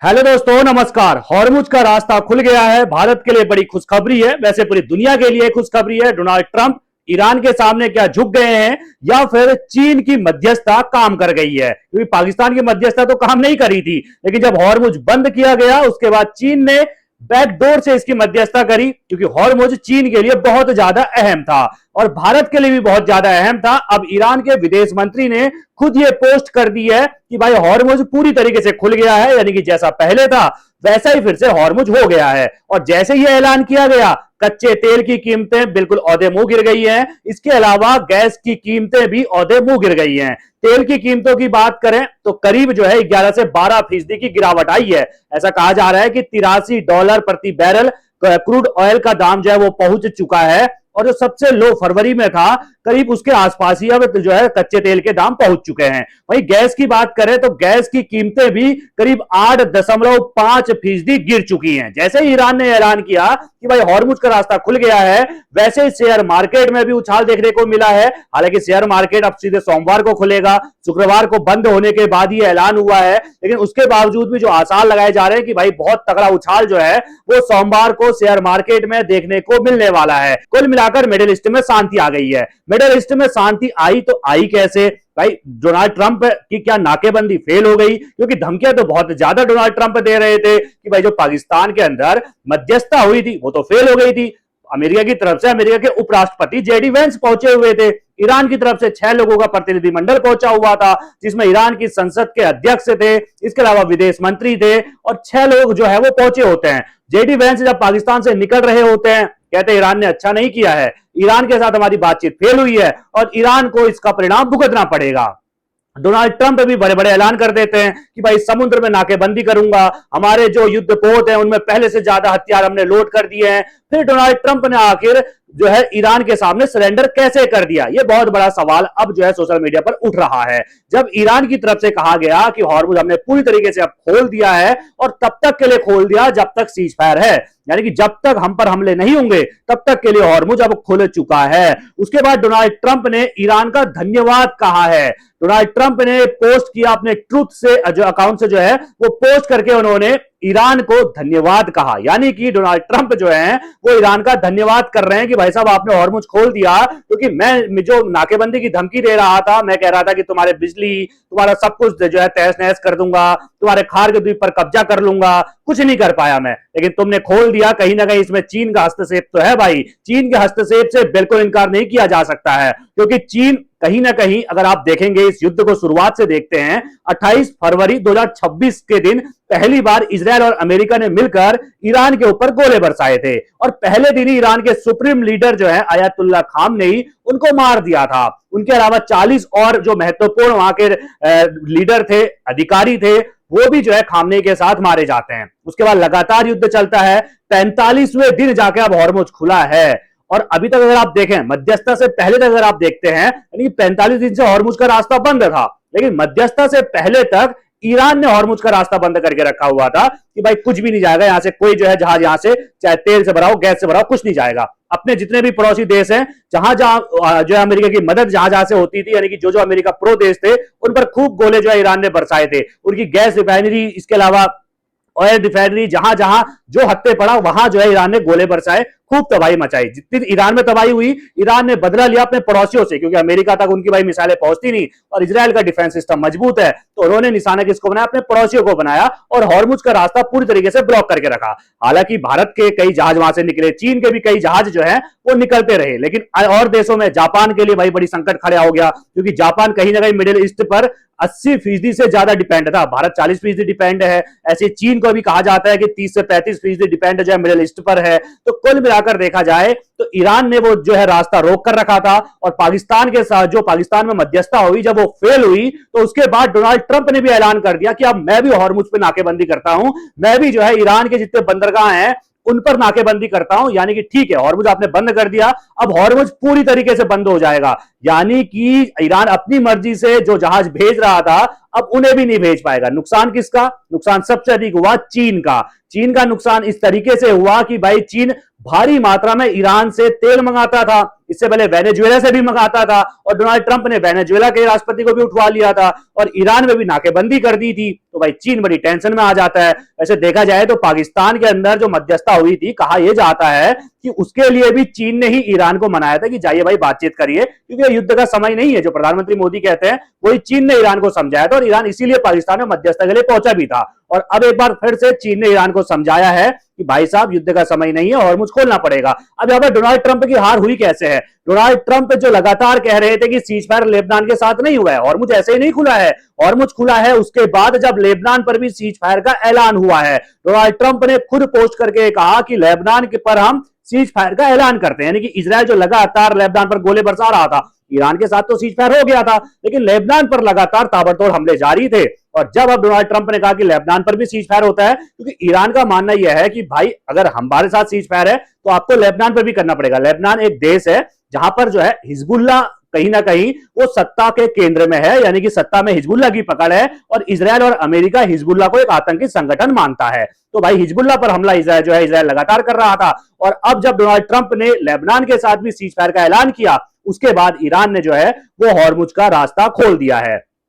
Hello दोस्तों, नमस्कार। Hormuz का रास्ता खुल गया है। भारत के लिए बड़ी खुशखबरी है, वैसे पूरी दुनिया के लिए खुशखबरी है। डोनाल्ड ट्रंप ईरान के सामने क्या झुक गए हैं या फिर चीन की मध्यस्थता काम कर गई है? क्योंकि पाकिस्तान की मध्यस्थता तो काम नहीं करी थी, लेकिन जब हॉर्मुज बंद किया गया उसके बाद चीन ने बैकडोर से इसकी मध्यस्थता करी, क्योंकि हॉर्मुज चीन के लिए बहुत ज्यादा अहम था और भारत के लिए भी बहुत ज्यादा अहम था। अब ईरान के विदेश मंत्री ने खुद ये पोस्ट कर दी है कि भाई हॉर्मुज पूरी तरीके से खुल गया है, यानी कि जैसा पहले था वैसा ही फिर से हॉर्मुज हो गया है। और जैसे ही ऐलान किया गया, कच्चे तेल की कीमतें बिल्कुल औदे मुंह गिर गई हैं। इसके अलावा गैस की कीमतें भी औदे मुंह गिर गई हैं। तेल की कीमतों की बात करें तो करीब जो है 11 से 12% की गिरावट आई है। ऐसा कहा जा रहा है कि $83 प्रति बैरल क्रूड ऑयल का दाम जो है वो पहुंच चुका है, और जो सबसे लो फरवरी में था करीब उसके आसपास ही अब जो है कच्चे तेल के दाम पहुंच चुके हैं। वहीं गैस की बात करें तो गैस की कीमतें भी करीब 8.5% गिर चुकी हैं। जैसे ही ईरान ने ऐलान किया कि भाई हॉर्मुज का रास्ता खुल गया है, वैसे ही शेयर मार्केट में भी उछाल देखने को मिला है। हालांकि शेयर मार्केट अब सीधे सोमवार को खुलेगा, शुक्रवार को बंद होने के बाद ही ऐलान हुआ है, लेकिन उसके बावजूद भी जो आसार लगाए जा रहे हैं कि भाई बहुत तगड़ा उछाल जो है वो सोमवार को शेयर मार्केट में देखने को मिलने वाला है। कुल मिलाकर मिडिल ईस्ट में शांति आ गई है। मिडिल ईस्ट में शांति आई तो आई कैसे? भाई डोनाल्ड ट्रंप की क्या नाकेबंदी फेल हो गई? क्योंकि धमकियां तो बहुत ज्यादा डोनाल्ड ट्रंप दे रहे थे कि भाई जो पाकिस्तान के अंदर मध्यस्थता हुई थी वो तो फेल हो गई थी। अमेरिका की तरफ से अमेरिका के उपराष्ट्रपति जेडी वेंस पहुंचे हुए थे। ईरान की तरफ से 6 लोगों का प्रतिनिधिमंडल पहुंचा हुआ था, जिसमें ईरान की संसद के अध्यक्ष थे, इसके अलावा विदेश मंत्री थे, और 6 लोग जो है वो पहुंचे होते हैं। जेडी वेंस जब पाकिस्तान से निकल रहे होते हैं, कहते ईरान ने अच्छा नहीं किया है, ईरान के साथ हमारी बातचीत फेल हुई है और ईरान को इसका परिणाम भुगतना पड़ेगा। डोनाल्ड ट्रंप भी बड़े बड़े ऐलान कर देते हैं कि भाई समुद्र में नाकेबंदी करूंगा, हमारे जो युद्ध पोत हैं उनमें पहले से ज्यादा हथियार हमने लोड कर दिए हैं। फिर डोनाल्ड ट्रंप ने आखिर जो है ईरान के सामने सरेंडर कैसे कर दिया, यह बहुत बड़ा सवाल अब जो है सोशल मीडिया पर उठ रहा है। जब ईरान की तरफ से कहा गया कि हॉर्मुज हमने पूरी तरीके से अब खोल दिया है, और तब तक के लिए खोल दिया जब तक सीज फायर है, यानी कि जब तक हम पर हमले नहीं होंगे तब तक के लिए हॉर्मुज अब खुल चुका है। उसके बाद डोनाल्ड ट्रंप ने ईरान का धन्यवाद कहा है। डोनाल्ड ट्रंप ने पोस्ट किया अपने ट्रूथ से जो अकाउंट से जो है वो पोस्ट करके उन्होंने ईरान को धन्यवाद कहा, यानी कि डोनाल्ड ट्रंप जो है वो ईरान का धन्यवाद कर रहे हैं कि भाई साहब आपने हॉर्मुज खोल दिया, क्योंकि मैं जो नाकेबंदी की धमकी दे रहा था, मैं कह रहा था कि तुम्हारे बिजली, तुम्हारा सब कुछ जो है तहस नहस कर दूंगा, तुम्हारे खार्ग द्वीप पर कब्जा कर लूंगा, कुछ नहीं कर पाया मैं, लेकिन तुमने खोल दिया। कहीं ना कहीं इसमें चीन का हस्तक्षेप तो है भाई, चीन के हस्तक्षेप से बिल्कुल इनकार नहीं किया जा सकता है, क्योंकि चीन कहीं ना कहीं अगर आप देखेंगे इस युद्ध को शुरुआत से देखते हैं, 28 फरवरी 2026 के दिन पहली बार इजरायल और अमेरिका ने मिलकर ईरान के ऊपर गोले बरसाए थे, और पहले दिन ही ईरान के सुप्रीम लीडर जो है अयतुल्ला खामनेई उनको मार दिया था। उनके अलावा 40 और जो महत्वपूर्ण वहां के लीडर थे, अधिकारी थे, वो भी जो है खामनेई के साथ मारे जाते हैं। उसके बाद लगातार युद्ध चलता है, 45वें दिन जाके अब हॉर्मुज खुला है। और अभी तक अगर आप देखें, मध्यस्थता से पहले तक अगर आप देखते हैं, यानी 45 दिन से हॉर्मुज का रास्ता बंद था, लेकिन मध्यस्थता से पहले तक ईरान ने हॉर्मुज का रास्ता बंद करके रखा हुआ था कि भाई कुछ भी नहीं जाएगा यहां से, कोई जो है जहाज यहां से चाहे तेल से भराओ, गैस से भराओ, कुछ नहीं जाएगा। अपने जितने भी पड़ोसी देश हैं, जहां जहां जो है अमेरिका की मदद जहां जहां से होती थी, यानी कि जो जो अमेरिका प्रो देश थे, उन पर खूब गोले जो है ईरान ने बरसाए थे। उनकी गैस रिफाइनरी, इसके अलावा ऑयल रिफाइनरी, जहां जहां जो हत्थे पड़ा वहां जो है ईरान ने गोले बरसाए, खूब तबाही मचाई। जितनी ईरान में तबाही हुई, ईरान ने बदला लिया अपने पड़ोसियों से, क्योंकि अमेरिका तक उनकी भाई मिसाइलें पहुंचती नहीं और इजराइल का डिफेंस सिस्टम मजबूत है, तो उन्होंने निशाना किसको बनाया? अपने पड़ोसियों को बनाया, और हॉर्मुज का रास्ता पूरी तरीके से ब्लॉक करके रखा। हालांकि भारत के कई जहाज वहां से निकले, चीन के भी कई जहाज जो है वो निकलते रहे, लेकिन और देशों में जापान के लिए भाई बड़ी संकट खड़ा हो गया, क्योंकि जापान कहीं ना कहीं मिडिल ईस्ट पर 80% से ज्यादा डिपेंड था। भारत 40% डिपेंड है, ऐसे चीन को भी कहा जाता है कि 30 से 35% डिपेंड जो है मिडिल ईस्ट पर है। तो कुल मिलाकर देखा जाए तो ईरान ने वो जो है रास्ता रोक कर रखा था, और पाकिस्तान के साथ जो पाकिस्तान में मध्यस्थता हुई, जब वो फेल हुई तो उसके बाद डोनाल्ड ट्रंप ने भी ऐलान कर दिया कि अब मैं भी हॉर्मुज पे नाकेबंदी करता हूं, मैं भी जो है ईरान के जितने बंदरगाह हैं उन पर नाकेबंदी करता हूं, यानी कि ठीक है हॉर्मुज आपने बंद कर दिया, अब हॉर्मुज पूरी तरीके से बंद हो जाएगा। यानी कि ईरान अपनी मर्जी से जो जहाज भेज रहा था अब उन्हें भी नहीं भेज पाएगा। नुकसान किसका? नुकसान सबसे अधिक हुआ चीन का। चीन का नुकसान इस तरीके से हुआ कि भाई चीन भारी मात्रा में ईरान से तेल मंगाता था, इससे पहले वेनेजुएला से भी मंगाता था, और डोनाल्ड ट्रंप ने वेनेजुएला के राष्ट्रपति को भी उठवा लिया था और ईरान में भी नाकेबंदी कर दी थी। तो भाई चीन बड़ी टेंशन में आ जाता है। वैसे देखा जाए तो पाकिस्तान के अंदर जो मध्यस्थता हुई थी, कहा यह जाता है कि उसके लिए भी चीन ने ही ईरान को मनाया था कि जाइए भाई बातचीत करिए, क्योंकि युद्ध का समय नहीं है। जो प्रधानमंत्री मोदी कहते हैं वही चीन ने ईरान को समझाया था और ईरान इसीलिए पाकिस्तान में मध्यस्थता के लिए पहुंचा भी था। और अब एक बार फिर से चीन ने ईरान को समझाया है कि भाई साहब युद्ध का समय नहीं है, हॉर्मुज खोलना पड़ेगा। अब यहां पर डोनाल्ड ट्रंप की हार हुई कैसे है? डोनाल्ड ट्रंप जो लगातार कह रहे थे कि सीज फायर लेबनान के साथ नहीं हुआ है, हॉर्मुज ऐसे ही नहीं खुला है। हॉर्मुज खुला है उसके बाद जब लेबनान पर भी सीज फायर का ऐलान हुआ है। डोनाल्ड ट्रंप ने खुद पोस्ट करके कहा कि लेबनान के पर हम सीज फायर का ऐलान करते हैं, यानी कि इजराइल जो लगातार लेबनान पर गोले बरसा रहा था, ईरान के साथ तो सीज फायर हो गया था, लेकिन लेबनान पर लगातार ताबड़तोड़ हमले जारी थे। और जब अब डोनाल्ड ट्रंप ने कहा कि लेबनान पर भी सीज फायर होता है, क्योंकि ईरान का मानना यह है कि भाई अगर हमारे साथ सीज फायर है तो आपको लेबनान पर भी करना पड़ेगा। लेबनान एक देश है जहां पर जो है हिजबुल्ला कहीं ना कहीं वो सत्ता के केंद्र में है, यानी कि सत्ता में हिजबुल्ला की पकड़ है, और इजराइल और अमेरिका हिजबुल्ला को एक आतंकी संगठन मानता है। तो भाई हिजबुल्ला पर हमला इजराइल लगातार कर रहा था, और अब जब डोनाल्ड ट्रंप ने लेबनान के साथ भी सीज फायर का ऐलान किया, उसके बाद ईरान ने जो है वो हॉर्मुज का रास्ता खोल दिया है।